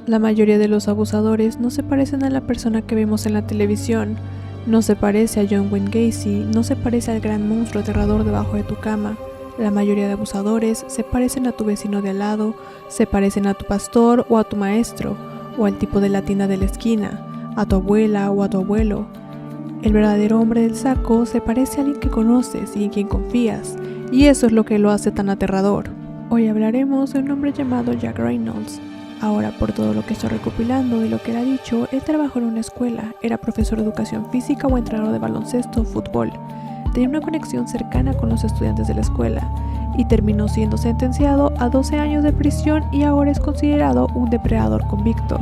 La mayoría de los abusadores no se parecen a la persona que vemos en la televisión. No se parece a John Wayne Gacy, no se parece al gran monstruo aterrador debajo de tu cama. La mayoría de abusadores se parecen a tu vecino de al lado, se parecen a tu pastor o a tu maestro, o al tipo de la tienda de la esquina, a tu abuela o a tu abuelo. El verdadero hombre del saco se parece a alguien que conoces y en quien confías, y eso es lo que lo hace tan aterrador. Hoy hablaremos de un hombre llamado Jack Reynolds. Ahora, por todo lo que estoy recopilando de lo que él ha dicho, él trabajó en una escuela, era profesor de educación física o entrenador de baloncesto o fútbol. Tenía una conexión cercana con los estudiantes de la escuela y terminó siendo sentenciado a 12 años de prisión y ahora es considerado un depredador convicto.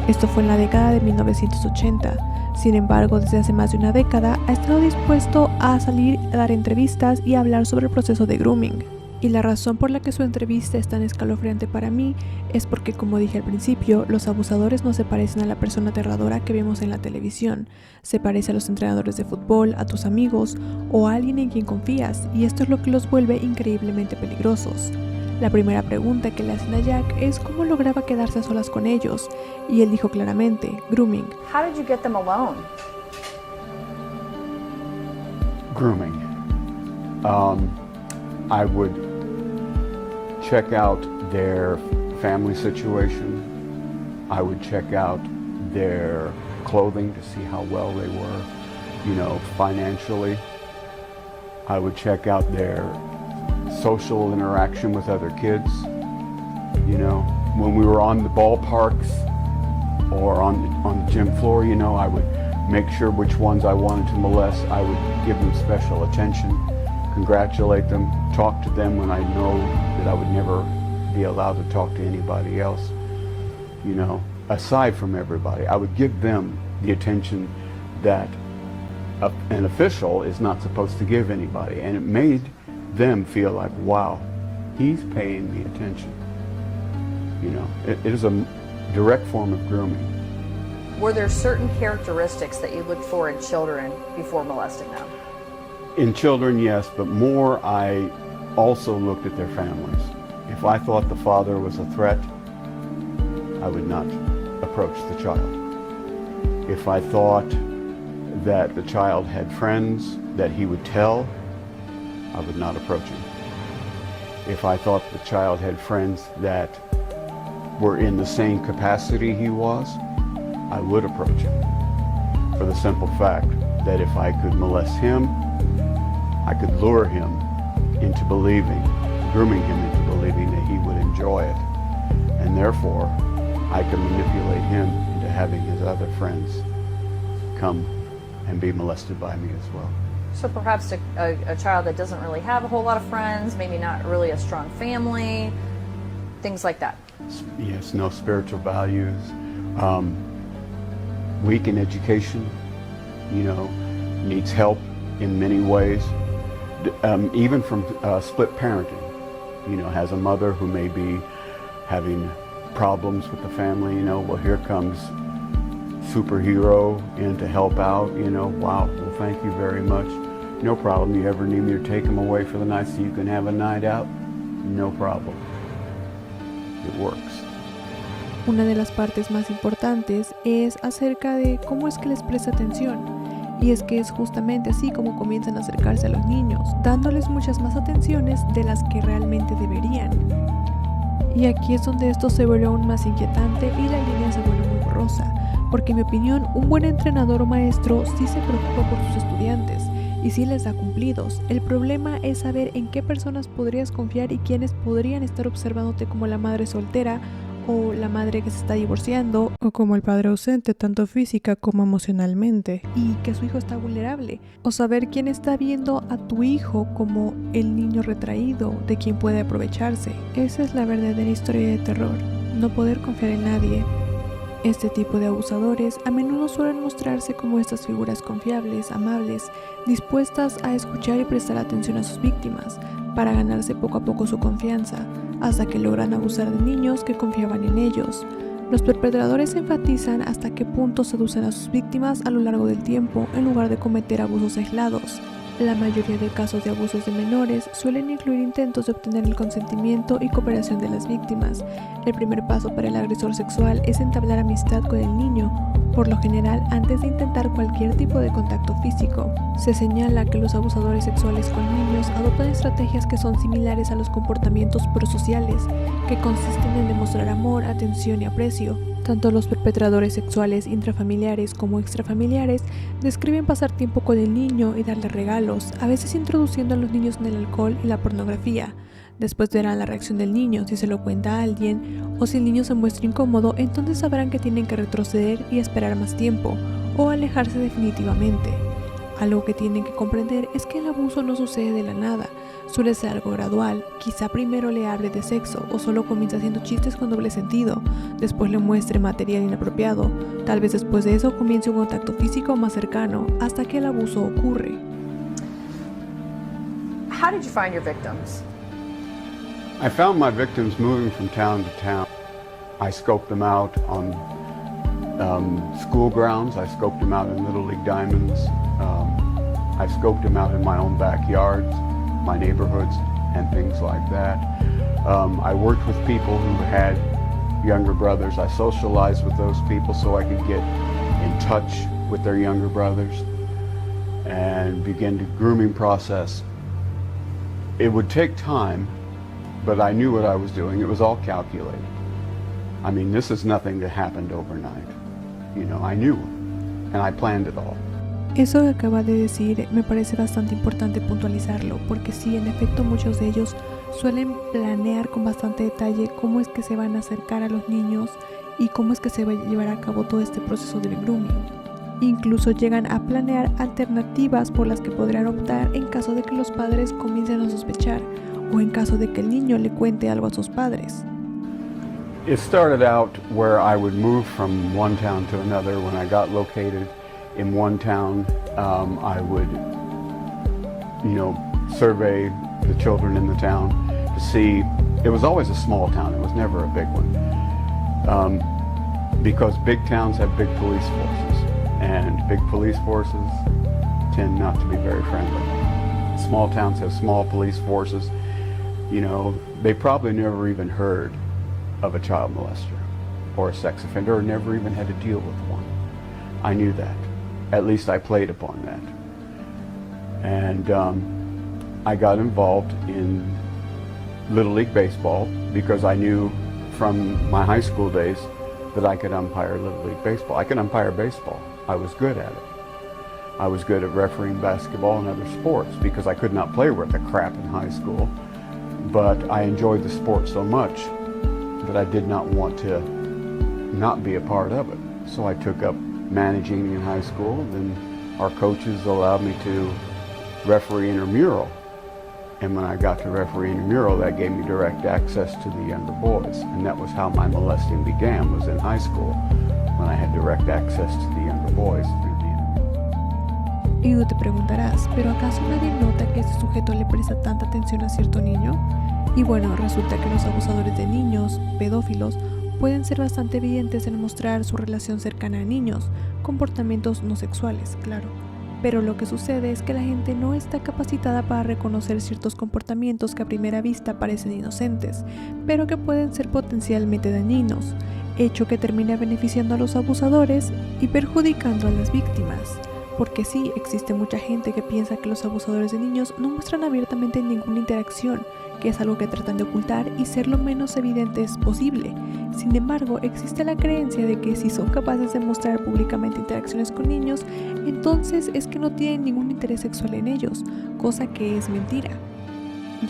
Esto fue en la década de 1980. Sin embargo, desde hace más de una década ha estado dispuesto a salir a dar entrevistas y a hablar sobre el proceso de grooming. Y la razón por la que su entrevista es tan escalofriante para mí es porque, como dije al principio, los abusadores no se parecen a la persona aterradora que vemos en la televisión. Se parece a los entrenadores de fútbol, a tus amigos o a alguien en quien confías, y esto es lo que los vuelve increíblemente peligrosos. La primera pregunta que le hacen a Jack es cómo lograba quedarse a solas con ellos, y él dijo claramente, grooming. How did you get them alone? Grooming. I would check out their family situation. I would check out their clothing to see how well they were, financially. I would check out their social interaction with other kids. When we were on the ballparks or on the gym floor, I would make sure which ones I wanted to molest. I would give them special attention, congratulate them, talk to them when I know that I would never be allowed to talk to anybody else, aside from everybody. I would give them the attention that an official is not supposed to give anybody, and it made them feel like, wow, he's paying me attention. It is a direct form of grooming. Were there certain characteristics that you looked for in children before molesting them? In children, yes, but more I also looked at their families. If I thought the father was a threat, I would not approach the child. If I thought that the child had friends that he would tell, I would not approach him. If I thought the child had friends that were in the same capacity he was, I would approach him. For the simple fact that if I could molest him, I could lure him into believing, grooming him into believing that he would enjoy it. And therefore, I could manipulate him into having his other friends come and be molested by me as well. So perhaps a child that doesn't really have a whole lot of friends, maybe not really a strong family, things like that. Yes, no spiritual values, weak in education, needs help in many ways, even from split parenting, has a mother who may be having problems with the family, well, here comes superhero in to help out, wow, well, thank you very much. No problem, you ever need me to take them away for the night so you can have a night out? No problem. It works. Una de las partes más importantes es acerca de cómo es que les presta atención. Y es que es justamente así como comienzan a acercarse a los niños, dándoles muchas más atenciones de las que realmente deberían. Y aquí es donde esto se vuelve aún más inquietante y la línea se vuelve muy borrosa, porque en mi opinión un buen entrenador o maestro sí se preocupa por sus estudiantes y sí les da cumplidos. El problema es saber en qué personas podrías confiar y quiénes podrían estar observándote como la madre soltera o la madre que se está divorciando o como el padre ausente tanto física como emocionalmente y que su hijo está vulnerable, o saber quién está viendo a tu hijo como el niño retraído de quien puede aprovecharse. Esa es la verdadera historia de terror, no poder confiar en nadie. Este tipo de abusadores a menudo suelen mostrarse como estas figuras confiables, amables, dispuestas a escuchar y prestar atención a sus víctimas para ganarse poco a poco su confianza, hasta que logran abusar de niños que confiaban en ellos. Los perpetradores enfatizan hasta qué punto seducen a sus víctimas a lo largo del tiempo en lugar de cometer abusos aislados. La mayoría de casos de abusos de menores suelen incluir intentos de obtener el consentimiento y cooperación de las víctimas. El primer paso para el agresor sexual es entablar amistad con el niño, por lo general antes de intentar cualquier tipo de contacto físico. Se señala que los abusadores sexuales con niños adoptan estrategias que son similares a los comportamientos prosociales, que consisten en demostrar amor, atención y aprecio. Tanto los perpetradores sexuales intrafamiliares como extrafamiliares describen pasar tiempo con el niño y darle regalos, a veces introduciendo a los niños en el alcohol y la pornografía. Después verán la reacción del niño, si se lo cuenta a alguien, o si el niño se muestra incómodo, entonces sabrán que tienen que retroceder y esperar más tiempo, o alejarse definitivamente. Algo que tienen que comprender es que el abuso no sucede de la nada, suele ser algo gradual. Quizá primero le hable de sexo o solo comienza haciendo chistes con doble sentido, después le muestre material inapropiado, tal vez después de eso comience un contacto físico más cercano, hasta que el abuso ocurre. How did you find your victims? I found my victims moving from town to town. I scoped them out on school grounds. I scoped them out in Little League Diamonds. I scoped them out in my own backyards, my neighborhoods, and things like that. I worked with people who had younger brothers. I socialized with those people so I could get in touch with their younger brothers and begin the grooming process. It would take time, but I knew what I was doing. It was all calculated. I mean, this is nothing that happened overnight. You know, I knew, and I planned it all. Eso que acaba de decir me parece bastante importante puntualizarlo, porque sí, en efecto, muchos de ellos suelen planear con bastante detalle cómo es que se van a acercar a los niños y cómo es que se va a llevar a cabo todo este proceso del grooming. Incluso llegan a planear alternativas por las que podrían optar en caso de que los padres comiencen a sospechar o en caso de que el niño le cuente algo a sus padres. It started out where I would move from one town to another. When I got located in one town, I would, survey the children in the town to see. It was always a small town. It was never a big one. Because big towns have big police forces, and big police forces tend not to be very friendly. Small towns have small police forces. You know, they probably never even heard of a child molester or a sex offender, or never even had to deal with one. I knew that. At least I played upon that. And I got involved in Little League Baseball because I knew from my high school days that I could umpire Little League Baseball. I could umpire baseball. I was good at it. I was good at refereeing basketball and other sports because I could not play worth a crap in high school. But I enjoyed the sport so much that I did not want to not be a part of it. So I took up managing in high school, and our coaches allowed me to referee intramural. And when I got to referee intramural, that gave me direct access to the younger boys. And that was how my molesting began, was in high school, when I had direct access to the younger boys through the intramural. Y tú te preguntarás, ¿pero acaso nadie nota que este sujeto le presta tanta atención a cierto niño? Y bueno, resulta que los abusadores de niños, pedófilos, pueden ser bastante evidentes en mostrar su relación cercana a niños, comportamientos no sexuales, claro. Pero lo que sucede es que la gente no está capacitada para reconocer ciertos comportamientos que a primera vista parecen inocentes, pero que pueden ser potencialmente dañinos, hecho que termina beneficiando a los abusadores y perjudicando a las víctimas. Porque sí, existe mucha gente que piensa que los abusadores de niños no muestran abiertamente ninguna interacción, que es algo que tratan de ocultar y ser lo menos evidentes posible. Sin embargo, existe la creencia de que si son capaces de mostrar públicamente interacciones con niños, entonces es que no tienen ningún interés sexual en ellos, cosa que es mentira,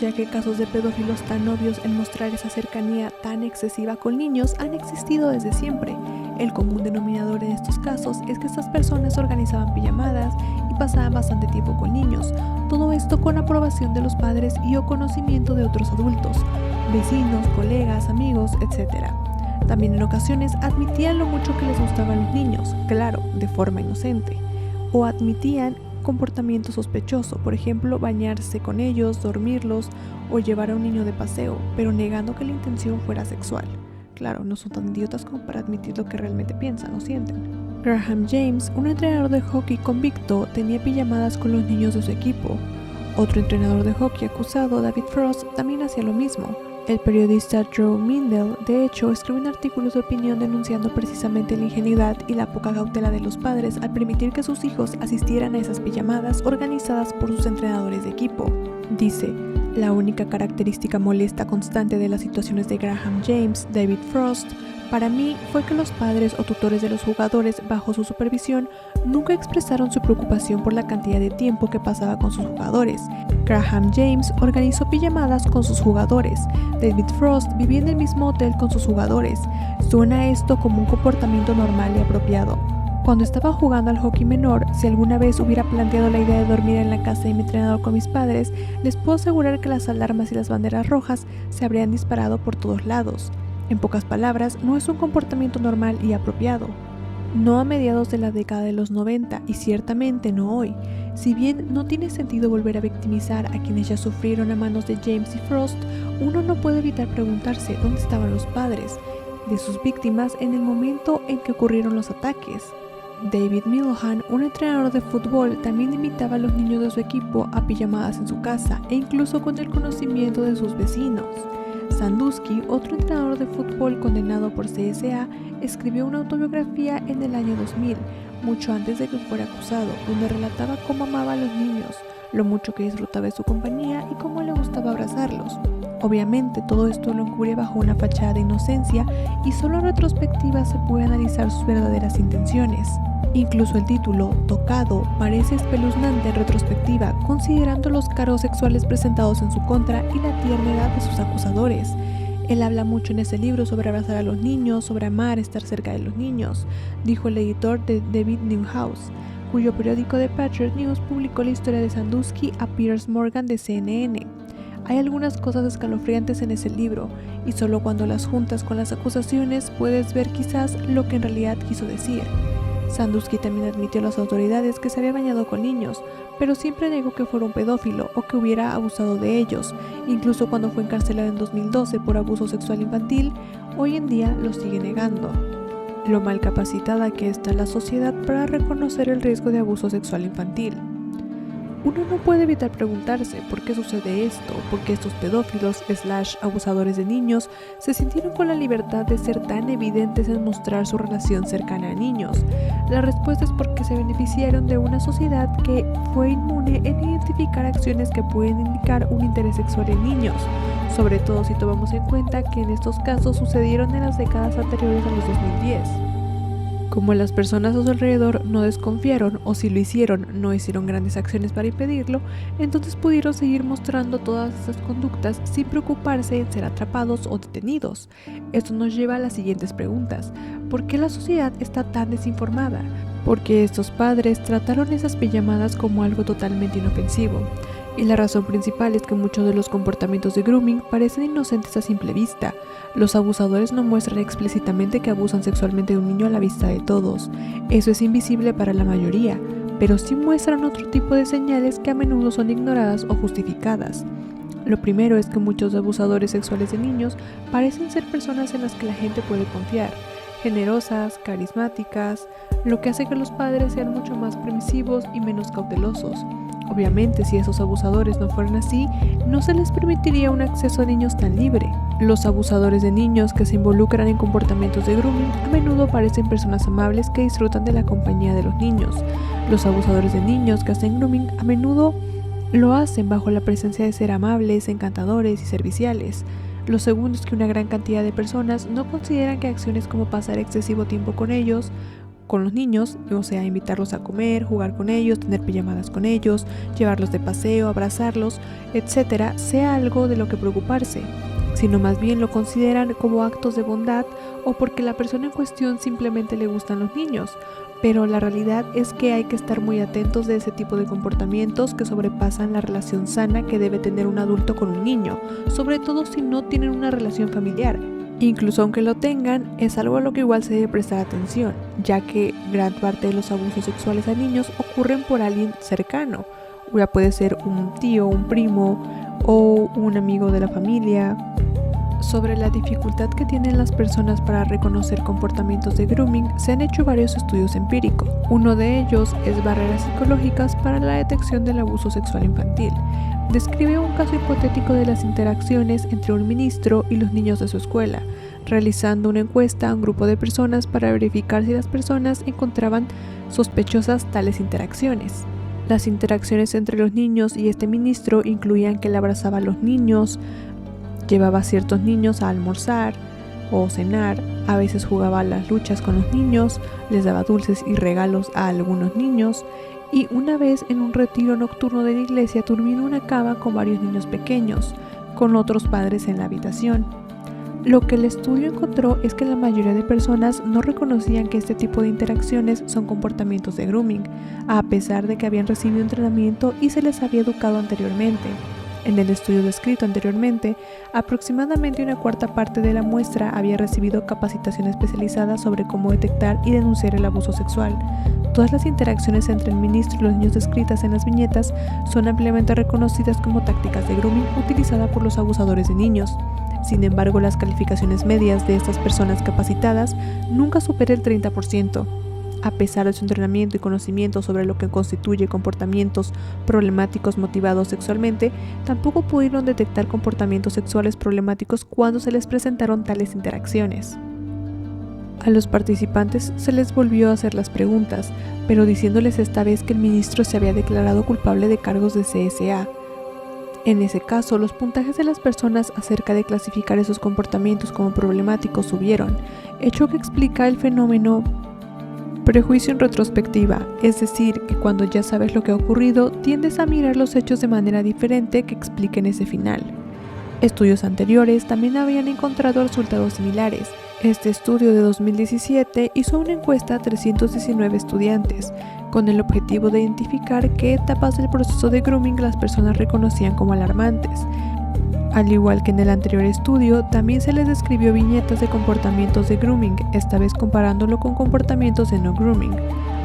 ya que casos de pedófilos tan obvios en mostrar esa cercanía tan excesiva con niños han existido desde siempre. El común denominador en estos casos es que estas personas organizaban pijamadas y pasaban bastante tiempo con niños, todo esto con aprobación de los padres y o conocimiento de otros adultos, vecinos, colegas, amigos, etc. También en ocasiones admitían lo mucho que les gustaban los niños, claro, de forma inocente, o admitían comportamiento sospechoso, por ejemplo, bañarse con ellos, dormirlos o llevar a un niño de paseo, pero negando que la intención fuera sexual. Claro, no son tan idiotas como para admitir lo que realmente piensan o sienten. Graham James, un entrenador de hockey convicto, tenía pijamadas con los niños de su equipo. Otro entrenador de hockey acusado, David Frost, también hacía lo mismo. El periodista Drew Mindell, de hecho, escribió un artículo de opinión denunciando precisamente la ingenuidad y la poca cautela de los padres al permitir que sus hijos asistieran a esas pijamadas organizadas por sus entrenadores de equipo. Dice: la única característica molesta constante de las situaciones de Graham James, David Frost, para mí fue que los padres o tutores de los jugadores bajo su supervisión nunca expresaron su preocupación por la cantidad de tiempo que pasaba con sus jugadores. Graham James organizó pijamadas con sus jugadores. David Frost vivía en el mismo hotel con sus jugadores. Suena esto como un comportamiento normal y apropiado. Cuando estaba jugando al hockey menor, si alguna vez hubiera planteado la idea de dormir en la casa de mi entrenador con mis padres, les puedo asegurar que las alarmas y las banderas rojas se habrían disparado por todos lados. En pocas palabras, no es un comportamiento normal y apropiado. No a mediados de la década de los 90 y ciertamente no hoy. Si bien no tiene sentido volver a victimizar a quienes ya sufrieron a manos de James y Frost, uno no puede evitar preguntarse dónde estaban los padres de sus víctimas en el momento en que ocurrieron los ataques. David Milhoan, un entrenador de fútbol, también invitaba a los niños de su equipo a pijamadas en su casa e incluso con el conocimiento de sus vecinos. Sandusky, otro entrenador de fútbol condenado por CSA, escribió una autobiografía en el año 2000, mucho antes de que fuera acusado, donde relataba cómo amaba a los niños, lo mucho que disfrutaba de su compañía y cómo le gustaba abrazarlos. Obviamente todo esto lo encubre bajo una fachada de inocencia y solo en retrospectiva se puede analizar sus verdaderas intenciones. Incluso el título, Tocado, parece espeluznante en retrospectiva, considerando los cargos sexuales presentados en su contra y la tierna edad de sus acusadores. Él habla mucho en ese libro sobre abrazar a los niños, sobre amar, estar cerca de los niños, dijo el editor de David Newhouse, cuyo periódico The Patriot News publicó la historia de Sandusky a Piers Morgan de CNN. Hay algunas cosas escalofriantes en ese libro, y solo cuando las juntas con las acusaciones puedes ver quizás lo que en realidad quiso decir. Sandusky también admitió a las autoridades que se había bañado con niños, pero siempre negó que fuera un pedófilo o que hubiera abusado de ellos. Incluso cuando fue encarcelado en 2012 por abuso sexual infantil, hoy en día lo sigue negando. Lo mal capacitada que está la sociedad para reconocer el riesgo de abuso sexual infantil. Uno no puede evitar preguntarse por qué sucede esto, por qué estos pedófilos / abusadores de niños se sintieron con la libertad de ser tan evidentes en mostrar su relación cercana a niños. La respuesta es porque se beneficiaron de una sociedad que fue inmune en identificar acciones que pueden indicar un interés sexual en niños, sobre todo si tomamos en cuenta que en estos casos sucedieron en las décadas anteriores a los 2010. Como las personas a su alrededor no desconfiaron o si lo hicieron, no hicieron grandes acciones para impedirlo, entonces pudieron seguir mostrando todas esas conductas sin preocuparse en ser atrapados o detenidos. Esto nos lleva a las siguientes preguntas. ¿Por qué la sociedad está tan desinformada? ¿Por qué estos padres trataron esas pijamadas como algo totalmente inofensivo? Y la razón principal es que muchos de los comportamientos de grooming parecen inocentes a simple vista. Los abusadores no muestran explícitamente que abusan sexualmente de un niño a la vista de todos. Eso es invisible para la mayoría, pero sí muestran otro tipo de señales que a menudo son ignoradas o justificadas. Lo primero es que muchos abusadores sexuales de niños parecen ser personas en las que la gente puede confiar, generosas, carismáticas, lo que hace que los padres sean mucho más permisivos y menos cautelosos. Obviamente, si esos abusadores no fueran así, no se les permitiría un acceso a niños tan libre. Los abusadores de niños que se involucran en comportamientos de grooming a menudo parecen personas amables que disfrutan de la compañía de los niños. Los abusadores de niños que hacen grooming a menudo lo hacen bajo la presencia de ser amables, encantadores y serviciales. Lo segundo es que una gran cantidad de personas no consideran que acciones como pasar excesivo tiempo con los niños, o sea, invitarlos a comer, jugar con ellos, tener pijamadas con ellos, llevarlos de paseo, abrazarlos, etc., sea algo de lo que preocuparse, sino más bien lo consideran como actos de bondad o porque la persona en cuestión simplemente le gustan los niños. Pero la realidad es que hay que estar muy atentos de ese tipo de comportamientos que sobrepasan la relación sana que debe tener un adulto con un niño, sobre todo si no tienen una relación familiar. Incluso aunque lo tengan, es algo a lo que igual se debe prestar atención, ya que gran parte de los abusos sexuales a niños ocurren por alguien cercano. Ya puede ser un tío, un primo o un amigo de la familia. Sobre la dificultad que tienen las personas para reconocer comportamientos de grooming, se han hecho varios estudios empíricos. Uno de ellos es barreras psicológicas para la detección del abuso sexual infantil. Describe un caso hipotético de las interacciones entre un ministro y los niños de su escuela, realizando una encuesta a un grupo de personas para verificar si las personas encontraban sospechosas tales interacciones. Las interacciones entre los niños y este ministro incluían que él abrazaba a los niños, llevaba a ciertos niños a almorzar o cenar, a veces jugaba a las luchas con los niños, les daba dulces y regalos a algunos niños, y una vez en un retiro nocturno de la iglesia durmió en una cama con varios niños pequeños, con otros padres en la habitación. Lo que el estudio encontró es que la mayoría de personas no reconocían que este tipo de interacciones son comportamientos de grooming, a pesar de que habían recibido entrenamiento y se les había educado anteriormente. En el estudio descrito anteriormente, aproximadamente una cuarta parte de la muestra había recibido capacitación especializada sobre cómo detectar y denunciar el abuso sexual. Todas las interacciones entre el ministro y los niños descritas en las viñetas son ampliamente reconocidas como tácticas de grooming utilizadas por los abusadores de niños. Sin embargo, las calificaciones medias de estas personas capacitadas nunca superan el 30%. A pesar de su entrenamiento y conocimiento sobre lo que constituye comportamientos problemáticos motivados sexualmente, tampoco pudieron detectar comportamientos sexuales problemáticos cuando se les presentaron tales interacciones. A los participantes se les volvió a hacer las preguntas, pero diciéndoles esta vez que el ministro se había declarado culpable de cargos de CSA. En ese caso, los puntajes de las personas acerca de clasificar esos comportamientos como problemáticos subieron, hecho que explica el fenómeno prejuicio en retrospectiva, es decir, que cuando ya sabes lo que ha ocurrido, tiendes a mirar los hechos de manera diferente que expliquen ese final. Estudios anteriores también habían encontrado resultados similares. Este estudio de 2017 hizo una encuesta a 319 estudiantes, con el objetivo de identificar qué etapas del proceso de grooming las personas reconocían como alarmantes. Al igual que en el anterior estudio, también se les describió viñetas de comportamientos de grooming, esta vez comparándolo con comportamientos de no grooming.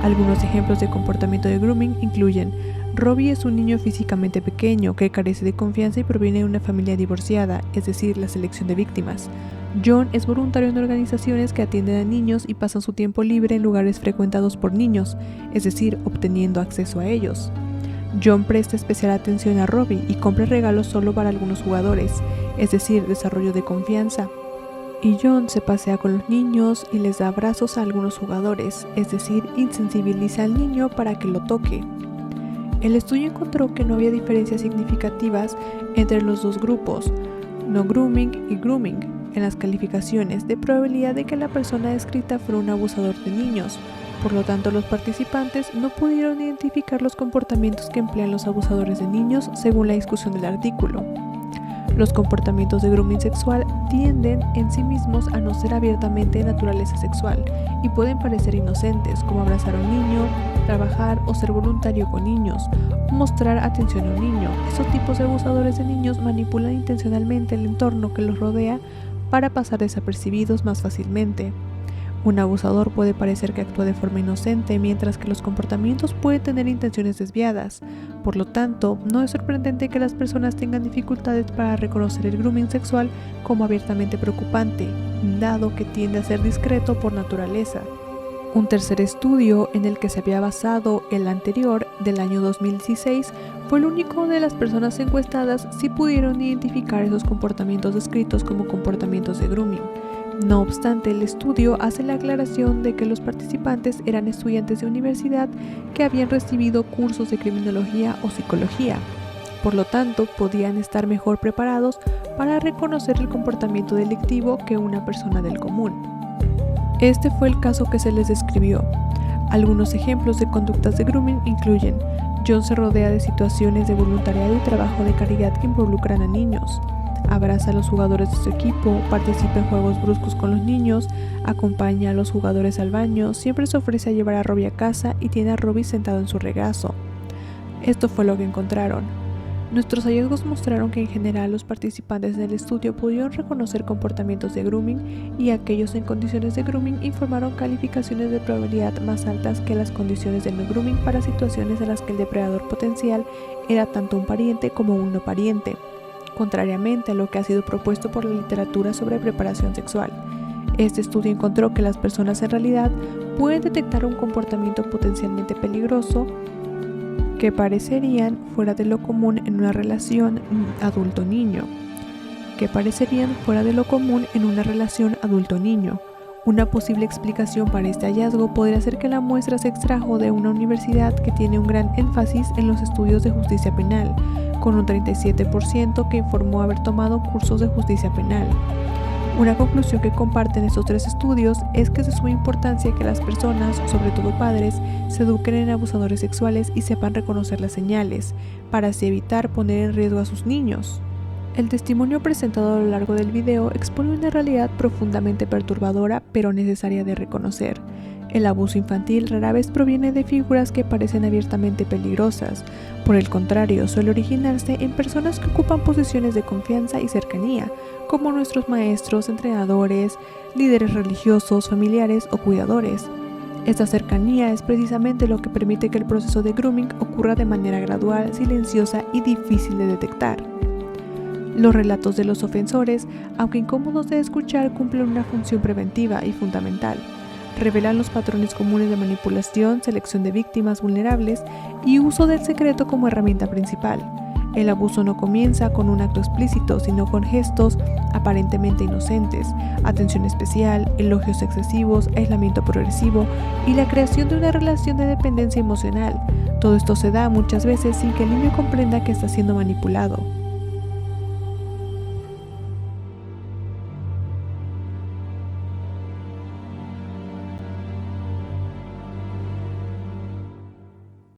Algunos ejemplos de comportamiento de grooming incluyen: Robbie es un niño físicamente pequeño que carece de confianza y proviene de una familia divorciada, es decir, la selección de víctimas. John es voluntario en organizaciones que atienden a niños y pasan su tiempo libre en lugares frecuentados por niños, es decir, obteniendo acceso a ellos. John presta especial atención a Robbie y compra regalos solo para algunos jugadores, es decir, desarrollo de confianza. Y John se pasea con los niños y les da abrazos a algunos jugadores, es decir, insensibiliza al niño para que lo toque. El estudio encontró que no había diferencias significativas entre los dos grupos, no grooming y grooming, en las calificaciones de probabilidad de que la persona descrita fuera un abusador de niños. Por lo tanto, los participantes no pudieron identificar los comportamientos que emplean los abusadores de niños según la discusión del artículo. Los comportamientos de grooming sexual tienden en sí mismos a no ser abiertamente de naturaleza sexual y pueden parecer inocentes, como abrazar a un niño, trabajar o ser voluntario con niños, o mostrar atención a un niño. Estos tipos de abusadores de niños manipulan intencionalmente el entorno que los rodea para pasar desapercibidos más fácilmente. Un abusador puede parecer que actúa de forma inocente, mientras que los comportamientos pueden tener intenciones desviadas. Por lo tanto, no es sorprendente que las personas tengan dificultades para reconocer el grooming sexual como abiertamente preocupante, dado que tiende a ser discreto por naturaleza. Un tercer estudio, en el que se había basado el anterior, del año 2016, fue el único donde las personas encuestadas sí pudieron identificar esos comportamientos descritos como comportamientos de grooming. No obstante, el estudio hace la aclaración de que los participantes eran estudiantes de universidad que habían recibido cursos de criminología o psicología. Por lo tanto, podían estar mejor preparados para reconocer el comportamiento delictivo que una persona del común. Este fue el caso que se les describió. Algunos ejemplos de conductas de grooming incluyen: John se rodea de situaciones de voluntariado y trabajo de caridad que involucran a niños. Abraza a los jugadores de su equipo, participa en juegos bruscos con los niños, acompaña a los jugadores al baño, siempre se ofrece a llevar a Robbie a casa y tiene a Robbie sentado en su regazo. Esto fue lo que encontraron. Nuestros hallazgos mostraron que en general los participantes del estudio pudieron reconocer comportamientos de grooming y aquellos en condiciones de grooming informaron calificaciones de probabilidad más altas que las condiciones de no grooming para situaciones en las que el depredador potencial era tanto un pariente como un no pariente. contrariamente a lo que ha sido propuesto por la literatura sobre preparación sexual. Este estudio encontró que las personas en realidad pueden detectar un comportamiento potencialmente peligroso que parecerían fuera de lo común en una relación adulto-niño. Una posible explicación para este hallazgo podría ser que la muestra se extrajo de una universidad que tiene un gran énfasis en los estudios de justicia penal, con un 37% que informó haber tomado cursos de justicia penal. Una conclusión que comparten estos 3 estudios es que es de suma importancia que las personas, sobre todo padres, se eduquen en abusadores sexuales y sepan reconocer las señales, para así evitar poner en riesgo a sus niños. El testimonio presentado a lo largo del video expone una realidad profundamente perturbadora pero necesaria de reconocer. El abuso infantil rara vez proviene de figuras que parecen abiertamente peligrosas. Por el contrario, suele originarse en personas que ocupan posiciones de confianza y cercanía, como nuestros maestros, entrenadores, líderes religiosos, familiares o cuidadores. Esta cercanía es precisamente lo que permite que el proceso de grooming ocurra de manera gradual, silenciosa y difícil de detectar. Los relatos de los ofensores, aunque incómodos de escuchar, cumplen una función preventiva y fundamental. Revelan los patrones comunes de manipulación, selección de víctimas vulnerables y uso del secreto como herramienta principal. El abuso no comienza con un acto explícito, sino con gestos aparentemente inocentes, atención especial, elogios excesivos, aislamiento progresivo y la creación de una relación de dependencia emocional. Todo esto se da muchas veces sin que el niño comprenda que está siendo manipulado.